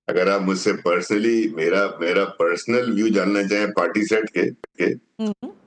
अगर आप मुझसे पर्सनली मेरा मेरा पर्सनल व्यू जानना चाहें पार्टी सेट के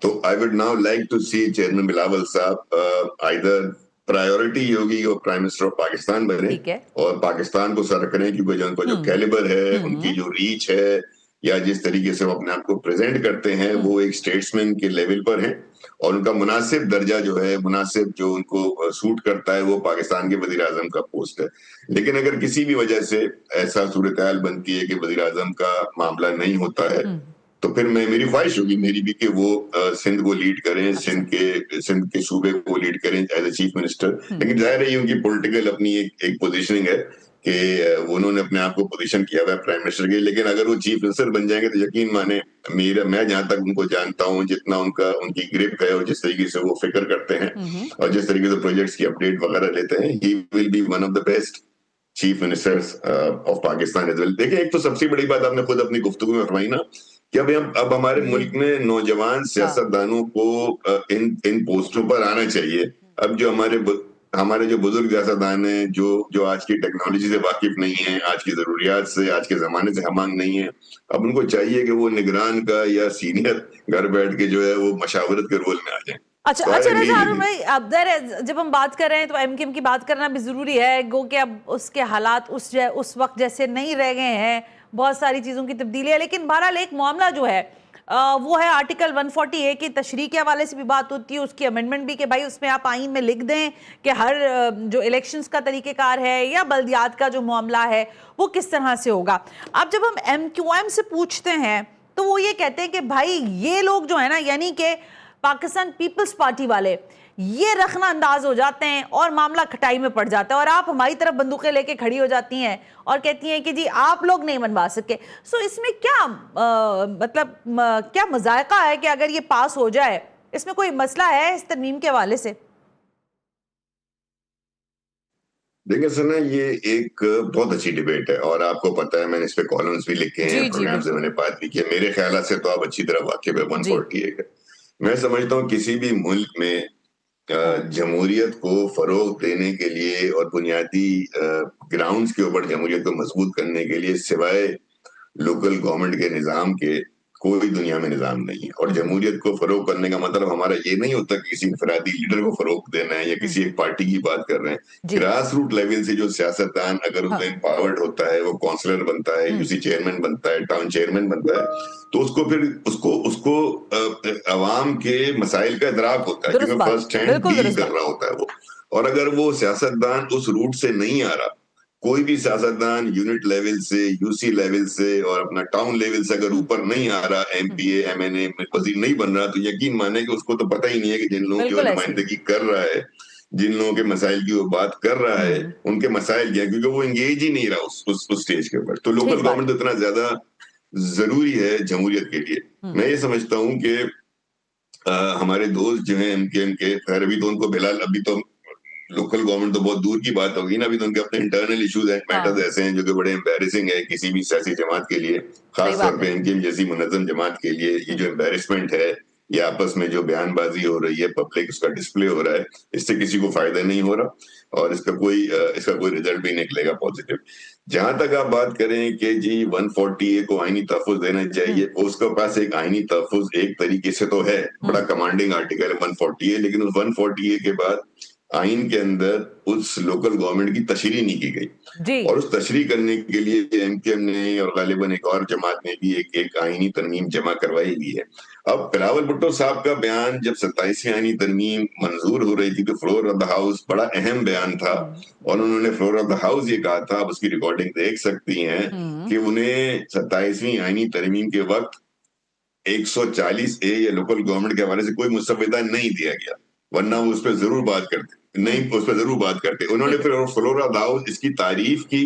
तो I would now like to see chairman Bilawal साहब आइदर प्रायोरिटी होगी और प्राइम मिनिस्टर ऑफ पाकिस्तान बने ठीक है। और पाकिस्तान को सर करें, क्योंकि जो उनको जो कैलिबर है, उनकी जो रीच है, या जिस तरीके से वो अपने आप को प्रेजेंट करते हैं, वो एक स्टेट्समैन के लेवल पर हैं और उनका मुनासिब दर्जा जो है, मुनासिब जो उनको सूट करता है, वो पाकिस्तान के वजीर आजम का पोस्ट है। लेकिन अगर किसी भी वजह से ऐसा सूरत हाल बनती है कि वजीर आजम का मामला नहीं होता है, तो फिर मेरी ख्वाहिश होगी मेरी भी कि वो सिंध को लीड करें, सिंध के सूबे को लीड करें एज ए चीफ मिनिस्टर। लेकिन जाहिर है उनकी पॉलिटिकल अपनी एक पोजीशनिंग है कि उन्होंने अपने आप को पोजीशन किया हुआ है प्राइम मिनिस्टर के। लेकिन अगर वो चीफ मिनिस्टर बन जाएंगे तो यकीन माने, मैं जहां तक उनको जानता हूं, जितना उनकी ग्रिप है और जिस तरीके से वो फिक्र करते हैं और जिस तरीके से प्रोजेक्ट्स की अपडेट वगैरह लेते हैं, he will be one of the best chief ministers of Pakistan as well. देखिए, एक तो सबसे बड़ी बात आपने खुद अपनी गुफ्तगू में फरमाई ना कि अब हमारे मुल्क में नौजवान सियासतदानों को इन पोस्टों पर आना चाहिए। अब जो हमारे जो बुजुर्ग सियासतदान हैं, जो आज की टेक्नोलॉजी से वाकिफ नहीं है, आज की जरूरियात से, आज के जमाने से हमांग नहीं है, अब उनको चाहिए कि वो निगरान का या सीनियर घर बैठ के जो है वो मशावरत के रोल में आ जाए। अच्छा अच्छा रजा हारून भाई, अब जब हम बात कर रहे हैं तो एमकेएम की बात करना भी जरूरी है, गो कि अब उसके हालात उस वक्त जैसे नहीं रह गए हैं, बहुत सारी चीजों की तब्दीली है। लेकिन बहरहाल एक मामला जो है वो है आर्टिकल 140A की तशरीह के हवाले से भी बात होती है, उसकी अमेंडमेंट भी कि भाई उसमें आप आइन में लिख दें कि हर जो इलेक्शंस का तरीक़ेकार है या बल्दियात का जो मामला है वो किस तरह से होगा। अब जब हम MQM से पूछते हैं तो वो ये कहते हैं कि भाई ये लोग जो है ना, यानी कि पाकिस्तान पीपल्स पार्टी वाले, ये रखना अंदाज हो जाते हैं और मामला खटाई में पड़ जाता है और आप हमारी तरफ बंदूकें लेके खड़ी हो जाती हैं और कहती हैं कि जी आप लोग नहीं मनवा सके। सो इसमें क्या क्या मजायका है कि अगर ये पास हो जाए, इसमें कोई मसला है इस तरमीम के हवाले से? देखिए सना, ये एक बहुत अच्छी डिबेट है और आपको पता है मैंने इस पे कॉलम्स भी लिखे हैं, प्रोग्राम से मैंने बात भी की है। मेरे ख्याल से तो आप अच्छी तरह वाकिफ है 140 का। मैं समझता हूँ किसी भी मुल्क में जमहूरियत को फरोग देने के लिए और बुनियादी ग्राउंड्स के ऊपर जमहूरियत को मजबूत करने के लिए सिवाय लोकल गवर्नमेंट के निजाम के कोई दुनिया में निजाम नहीं है। और जमहूरियत को फरोग करने का मतलब हमारा ये नहीं होता कि किसी इंफरादी लीडर को फरोग देना है या किसी एक पार्टी की बात कर रहे हैं। ग्रास रूट लेवल से जो सियासतदान अगर उसमें एम्पावर्ड होता है, वो काउंसलर बनता है, यूसी चेयरमैन बनता है, टाउन चेयरमैन बनता है, तो उसको फिर उसको अवाम के मसाइल का इदराक होता है, क्योंकि फर्स्ट हैंड डील कर रहा होता है वो। और अगर वो सियासतदान उस रूट से नहीं आ रहा, कोई भी सियासतदान यूनिट लेवल से, यूसी लेवल से और अपना टाउन लेवल से अगर ऊपर नहीं आ रहा, एमपीए एमएनए वजीर नहीं बन रहा, तो यकीन माने कि उसको तो पता ही नहीं है कि जिन लोगों की नुमाइंदगी कर रहा है, जिन लोगों के मसाइल की वो बात कर रहा है, उनके मसाइल क्या है, क्योंकि वो एंगेज ही नहीं रहा उस स्टेज के ऊपर। तो लोकल गवर्नमेंट तो इतना ज्यादा जरूरी है जमहूरियत के लिए। मैं ये समझता हूँ कि हमारे दोस्त जो है एमकेएम के, खैर अभी तो उनको फिलहाल अभी तो लोकल गवर्नमेंट तो बहुत दूर की बात होगी ना, अभी तो उनके अपने इंटरनल इश्यूज एंड मैटर्स ऐसे हैं जो कि बड़े एम्बैरेसिंग है किसी भी सियासी जमात के लिए, खास तौर पे एमकेएम जैसी मुनज़्ज़म जमात के लिए। ये जो एम्बैरेसमेंट है, ये आपस में जो बयानबाजी हो रही है, पब्लिक उसका डिस्प्ले हो रहा है, इससे किसी को फायदा नहीं हो रहा और इसका कोई रिजल्ट भी निकलेगा पॉजिटिव। जहां तक आप बात करें कि जी 140A को आईनी तहफ़्फ़ुज़ देना चाहिए, उसके पास एक आईनी तहफ़्फ़ुज़ एक तरीके से तो है, बड़ा कमांडिंग आर्टिकल है 140A, लेकिन उस 140A के बाद आइन के अंदर उस लोकल गवर्नमेंट की तशरीह नहीं की गई और उस तशरीह करने के लिए एमकेएम ने और गालिबन एक और जमात ने भी एक आईनी तरमीम जमा करवाई हुई है। अब बिलावल भुट्टो साहब का बयान जब 27वीं आईनी तरमीम मंजूर हो रही थी तो फ्लोर ऑफ द हाउस बड़ा अहम बयान था और उन्होंने फ्लोर ऑफ द हाउस ये कहा था, आप उसकी रिकॉर्डिंग देख सकती हैं, कि उन्हें 27वीं आईनी तरमीम के वक्त 140A या लोकल गवर्नमेंट के हवाले से कोई मुसव्वदा नहीं दिया गया, वरना वो उस पर जरूर बात करते। उन्होंने फिर फ्लोर ऑफ द हाउस इसकी तारीफ की।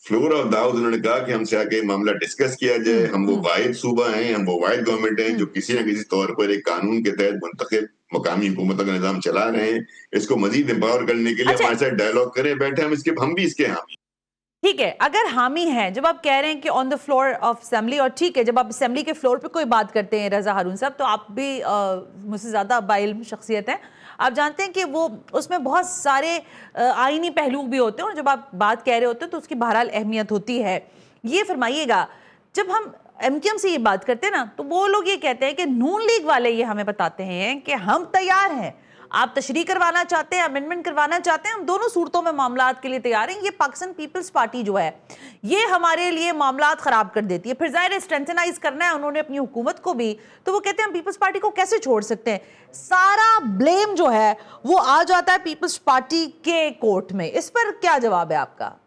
फ्लोर ऑफ द हाउस उन्होंने कहा कि हमसे आके मामला डिस्कस किया जाए, हम वो वाहिद सूबा हैं, हम वो वाहिद गवर्नमेंट हैं जो किसी न किसी तौर पर एक कानून के तहत मुंतखब मकामी हुकूमत का निजाम चला रहे हैं। इसको मजीद एम्पावर करने के लिए हमारे साथ डायलॉग करें, बैठे, हम भी इसके हामी। ठीक है, अगर हामी हैं, जब आप कह रहे हैं कि on the floor of assembly, और ठीक है जब आप असेंबली के फ्लोर पे कोई बात करते हैं रजा हारून साहब, तो आप भी मुझसे ज़्यादा बाइल्म शख्सियत हैं, आप जानते हैं कि वो उसमें बहुत सारे आईनी पहलू भी होते हैं और जब आप बात कह रहे होते हैं तो उसकी बहरहाल अहमियत होती है। ये फरमाइएगा, जब हम एमक्यूएम से ये बात करते हैं ना, तो वो लोग ये कहते हैं कि नून लीग वाले ये हमें बताते हैं कि हम तैयार हैं, आप तशरीह करवाना चाहते हैं, अमेंडमेंट करवाना चाहते हैं, हम दोनों सूरतों में मामलात के लिए तैयार हैं। ये पाकिस्तान पीपल्स पार्टी जो है ये हमारे लिए मामलात खराब कर देती है। फिर जाहिर स्ट्रेंथनाइज करना है उन्होंने अपनी हुकूमत को भी, तो वो कहते हैं हम पीपल्स पार्टी को कैसे छोड़ सकते हैं। सारा ब्लेम जो है वो आ जाता है पीपल्स पार्टी के कोर्ट में। इस पर क्या जवाब है आपका?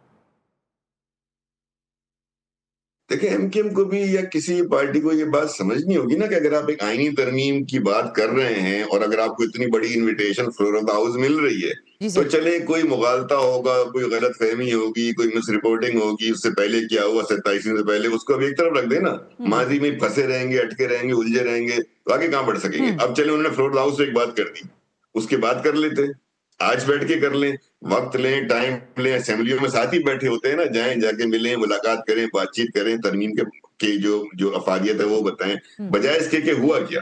देखिए, एमकेएम को भी या किसी पार्टी को ये बात समझनी होगी ना कि अगर आप एक आईनी तरमीम की बात कर रहे हैं और अगर आपको इतनी बड़ी invitation floor of the house मिल रही है तो चले कोई मुगालता होगा, कोई गलत फहमी होगी, कोई मिस रिपोर्टिंग होगी, उससे पहले क्या हुआ 27 से पहले, उसको अब एक तरफ रख देना। माजी में फंसे रहेंगे, अटके रहेंगे, उलझे रहेंगे तो आगे कहां बढ़ सकेंगे। अब चले उन्होंने फ्लोर ऑफ द हाउस से एक बात कर दी, उसके बाद कर लेते, आज बैठ के कर लें, वक्त लें, टाइम लें, असेंबलियों में साथ ही बैठे होते हैं ना, जाएं, जाके मिलें, मुलाकात करें, बातचीत करें, तरमीम के जो अफादियत है वो बताएं, बजाय इसके कि हुआ क्या।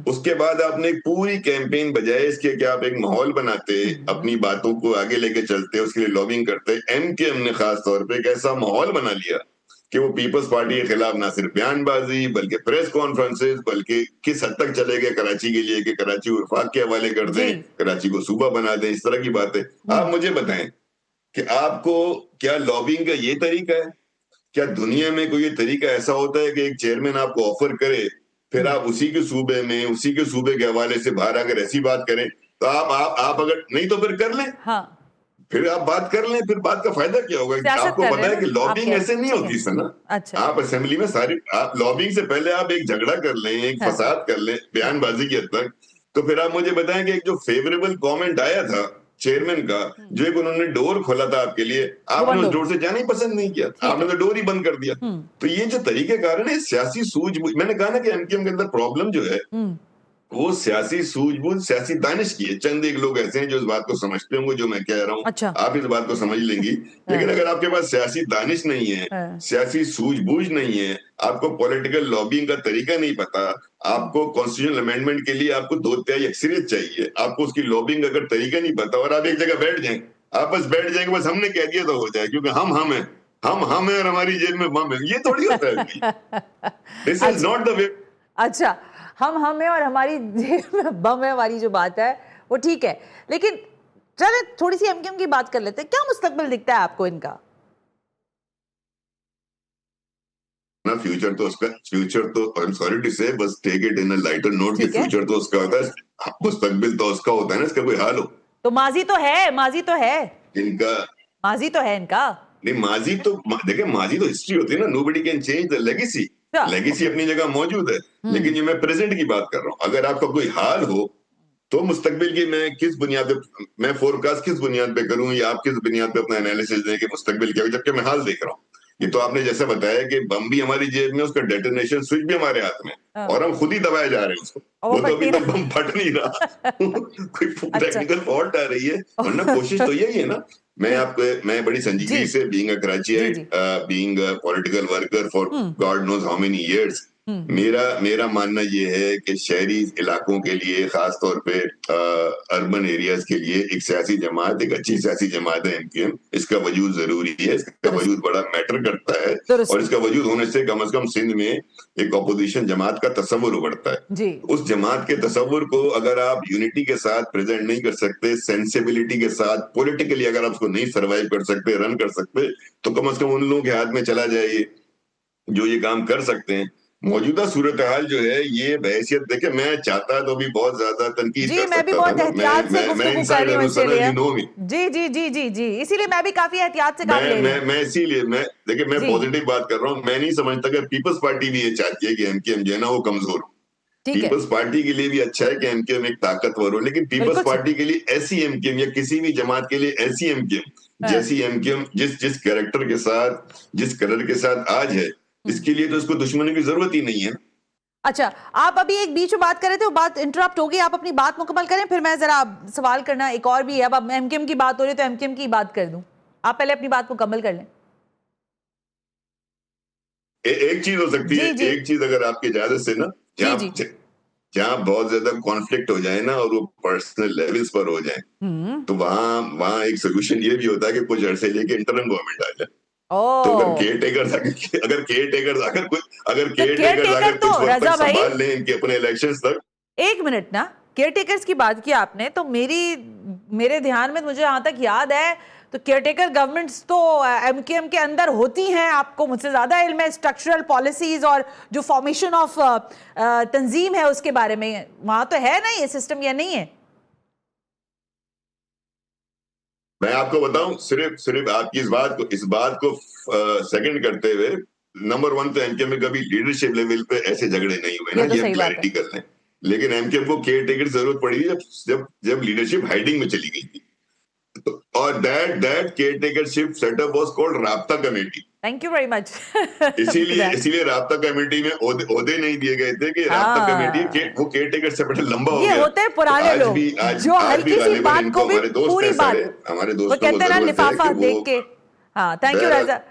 उसके बाद आपने एक पूरी कैंपेन, बजाय इसके कि आप एक माहौल बनाते, अपनी बातों को आगे लेके चलते, उसके लिए लॉबिंग करते, एमकेएम ने खास तौर पे एक ऐसा माहौल बना लिया कि वो पीपल्स पार्टी के खिलाफ ना सिर्फ बयानबाजी बल्कि प्रेस कॉन्फ्रेंसेस, बल्कि किस हद तक चले गए कराची के लिए कि कराची को वफाक के हवाले कर दें, कराची को सूबा बना दें, इस तरह की बातें। आप मुझे बताएं कि आपको क्या लॉबिंग का ये तरीका है? क्या दुनिया में कोई ये तरीका ऐसा होता है कि एक चेयरमैन आपको ऑफर करे, फिर आप उसी के सूबे में, उसी के सूबे के हवाले से बाहर अगर ऐसी बात करें तो आप अगर नहीं तो फिर कर लें, हाँ। फिर आप बात कर लें, फिर बात का फायदा क्या होगा? आपको पता है कि लॉबिंग ऐसे नहीं होती सर। अच्छा। आप असेंबली में आप लॉबिंग से पहले आप एक झगड़ा कर लें, एक फसाद कर लें बयानबाजी की हद तक, तो फिर आप मुझे बताएं कि एक जो फेवरेबल कमेंट आया था चेयरमैन का, जो एक उन्होंने डोर खोला था आपके लिए, आपने उस डोर से जाना ही पसंद नहीं किया, आपने तो डोर ही बंद कर दिया। तो ये जो तरीके कारण है सियासी सूझबूझ, मैंने कहा ना कि एमकेएम के अंदर प्रॉब्लम जो है वो सियासी सूझबूझ, सियासी दानिश की है। चंद एक लोग ऐसे हैं जो इस बात को समझते होंगे जो मैं कह रहा हूँ। अच्छा। आप इस बात को समझ लेंगी, लेकिन अगर आपके पास सियासी दानिश नहीं है, सियासी सूझबूझ नहीं है, आपको पॉलिटिकल लॉबिंग का तरीका नहीं पता, आपको कॉन्स्टिट्यूशनल अमेंडमेंट के लिए आपको 2/3 अक्सरियत चाहिए, आपको उसकी लॉबिंग अगर तरीका नहीं पता और आप एक जगह बैठ जाए, आप बस बैठ जाएंगे, बस हमने कह दिया तो हो जाए, क्योंकि हम हैं, हम हैं और हमारी जेब में बम है, ये थोड़ी होता है। This is not the way. अच्छा, हम हैं और हमारी जेब में बम है, हमारी जो बात है वो ठीक है, लेकिन चले थोड़ी सी एमकेएम की बात कर लेते हैं। क्या मुस्तकबिल दिखता है आपको इनका? ना फ्यूचर तो उसका, फ्यूचर तो I am sorry to say, बस take it in a lighter note कि फ्यूचर तो उसका होता है, मुस्तकबिल तो उसका होता है ना, इसका कोई हाल हो। तो माजी तो है, माजी तो है इनका, माजी तो है इनका। नहीं, माजी तो देखिए, माजी तो हिस्ट्री होती है ना, nobody can change the legacy. Legacy अपनी जगह मौजूद है, लेकिन ये मैं प्रेजेंट की बात कर रहा हूँ। अगर आपका कोई हाल हो तो मुस्तकबिल की मैं किस बुनियाद पे, मैं फोरकास्ट किस बुनियाद पे करूं, या आप किस बुनियाद पे अपना एनालिसिस दें कि मुस्तकबिल क्या हो, जबकि मैं हाल देख रहा हूँ। ये तो आपने जैसे बताया कि बम भी हमारी जेब में, उसका डेटोनेशन स्विच भी हमारे हाथ में, और हम खुद ही दबाए जा रहे हैं उसको, वो तो अभी तक बम फट नहीं रहा। कोई टेक्निकल फॉल्ट आ रही है, वरना कोशिश तो यही है ना। मैं बड़ी संजीदगी से, being a Karachiite, being a political worker for God knows how many years, मेरा मानना ये है कि शहरी इलाकों के लिए, खास तौर पे अर्बन एरियाज के लिए एक सियासी जमात, एक अच्छी सियासी जमात है एमकेएम। इसका वजूद जरूरी है, इसका वजूद बड़ा मैटर करता है, और इसका वजूद होने से कम से कम सिंध में एक अपोजिशन जमात का तस्वुर उभरता है। उस जमात के तस्वुर को अगर आप यूनिटी के साथ प्रेजेंट नहीं कर सकते, सेंसिबिलिटी के साथ, पॉलिटिकली अगर आप उसको नहीं सर्वाइव कर सकते, रन कर सकते, तो कम से कम उन लोगों के हाथ में चला जाए जो ये काम कर सकते हैं। मौजूदा सूरत हाल जो है, ये बहैसियत देखे, मैं चाहता तो भी बहुत ज्यादा तनकीद कर सकता था। मैं भी बहुत एहतियात से गुफ्तगू कर रही हूं इसलिए। जी, इसीलिए मैं भी काफी एहतियात से काम ले रही हूं। मैं इसीलिए, देखिए, मैं पॉजिटिव बात कर रहा हूं। मैं नहीं समझता कि पीपल्स पार्टी भी ये चाहती है कि एमकेएम जो है ना वो कमजोर हो। पीपल्स पार्टी के लिए भी अच्छा है कि एमकेएम एक ताकतवर हो, लेकिन पीपल्स पार्टी के लिए ऐसी एमकेएम, या किसी भी जमात के लिए ऐसी एमकेएम, जैसी एमकेएम जिस कैरेक्टर के साथ, जिस कलर के साथ आज है, इसके लिए तो इसको दुश्मनी की जरूरत ही नहीं है। अच्छा, आप अभी एक बीच में बात कर रहे थे, वो बात इंटरप्ट हो गई, आप अपनी बात मुकम्मल करें, फिर मैं जरा सवाल करना एक और भी है। अब एमकेएम की बात हो रही है तो एमकेएम की बात कर दूं, आप पहले अपनी बात मुकम्मल कर लें। एक चीज हो सकती है, एक चीज अगर आपकी इजाजत से ना, जहाँ बहुत ज्यादा कॉन्फ्लिक्ट हो जाए ना, और वो पर्सनल लेवल्स पर हो जाए, तो वहां एक सोल्यूशन ये भी होता है कि कुछ अरसे लेके इंटरनल गवर्नमेंट आ जाए। तो अगर ओ केयर टेकर अगर केयर टेकर अगर कुछ अगर तो केयर केयर टेकर टेकर अगर तो कुछ वक्त रजा तक भाई, संभाल लें इनके अपने इलेक्शंस तक। एक मिनट ना, केयरटेकर्स की बात की आपने, तो मेरे ध्यान में, मुझे जहां तक याद है, तो केयरटेकर गवर्नमेंट्स तो एमकेएम के अंदर होती हैं, आपको मुझसे ज्यादा इल्म है स्ट्रक्चरल पॉलिसीज और जो फॉर्मेशन ऑफ तंजीम है उसके बारे में, वहां तो है ना ये सिस्टम या नहीं है? मैं आपको बताऊं, सिर्फ सिर्फ आपकी इस बात को सेकंड करते हुए, नंबर 1 तो एमकेएम में कभी लीडरशिप लेवल पे ऐसे झगड़े नहीं हुए ना, ये तो ये हम सही बात है। क्लैरिटी कर लें। लेकिन एमकेएम को केयर टेकर की जरूरत पड़ी जब जब जब लीडरशिप हाइडिंग में चली गई थी। और दैट केयरटेकरशिप सेटअप वाज कॉल्ड राब्ता committee. Thank you very much. इसीलिए राब्ता कमेटी में ओहदे नहीं दिए गए थे कि राब्ता कमेटी वो केयरटेकर सेपरेट लंबा हो ये गया। होते हैं पुराने आज लोग भी आज जो आज भी हल्की सी गालिबन बात इनको को भी हमारे दोस्त पूरी हैं सारे, बात, हमारे वो दोस्तों को कहते हैं ना जरूरत है लिफाफा कि वो देख के। हाँ, थैंक यू बहरहाल रजा।